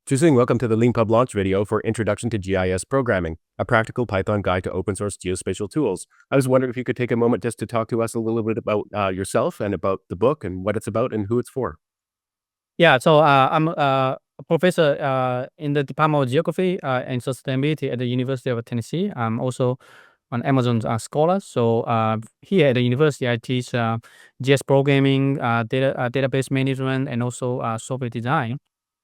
Qiusheng, welcome to the Leanpub launch video for Introduction to GIS Programming, a practical Python guide to open source geospatial tools. I was wondering if you could take a moment just to talk to us a little bit about yourself and about the book and what it's about and who it's for. Yeah, so I'm a professor in the Department of Geography and Sustainability at the University of Tennessee. I'm also an Amazon scholar. So here at the university, I teach GIS programming, database management, and also software design.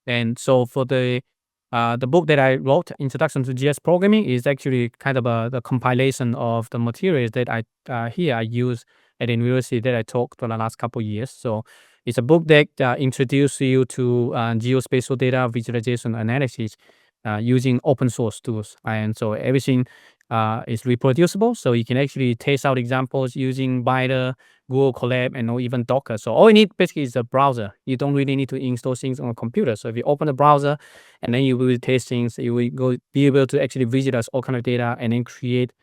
And so for the book that I wrote, Introduction to GIS Programming, is actually kind of the compilation of the materials that I use at the university that I taught for the last couple of years. So it's a book that introduces you to geospatial data visualization analysis using open source tools. And so everything is reproducible. So you can actually test out examples using Binder, Google Colab, and or even Docker. So all you need basically is a browser. You don't really need to install things on a computer. So if you open the browser and then you will test things, you will be able to actually visualize all kind of data and then create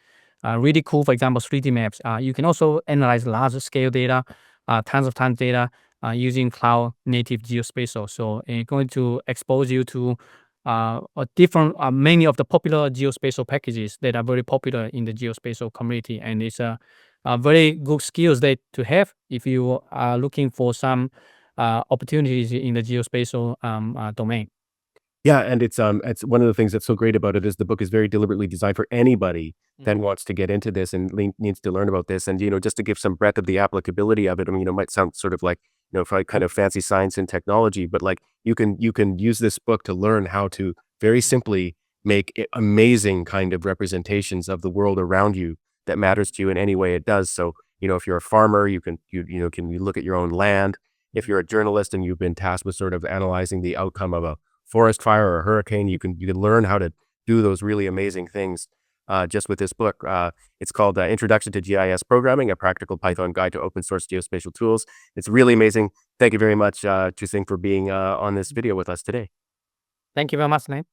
really cool, for example, 3D maps. You can also analyze larger scale data, tons of data using cloud native geospatial. So it's going to expose you to many of the popular geospatial packages that are very popular in the geospatial community. And it's a very good skills that to have if you are looking for some opportunities in the geospatial domain. Yeah, and it's one of the things that's so great about it is the book is very deliberately designed for anybody that wants to get into this and needs to learn about this. And just to give some breadth of the applicability of it, I mean, it might sound sort of like for kind of fancy science and technology, but like you can use this book to learn how to very simply make amazing kind of representations of the world around you that matters to you in any way it does. So if you're a farmer, you can look at your own land. If you're a journalist and you've been tasked with sort of analyzing the outcome of a forest fire or a hurricane, you can learn how to do those really amazing things just with this book. It's called Introduction to GIS Programming, a practical Python guide to open source geospatial tools. It's really amazing. Thank you very much, Qiusheng, for being on this video with us today. Thank you very much, Nate.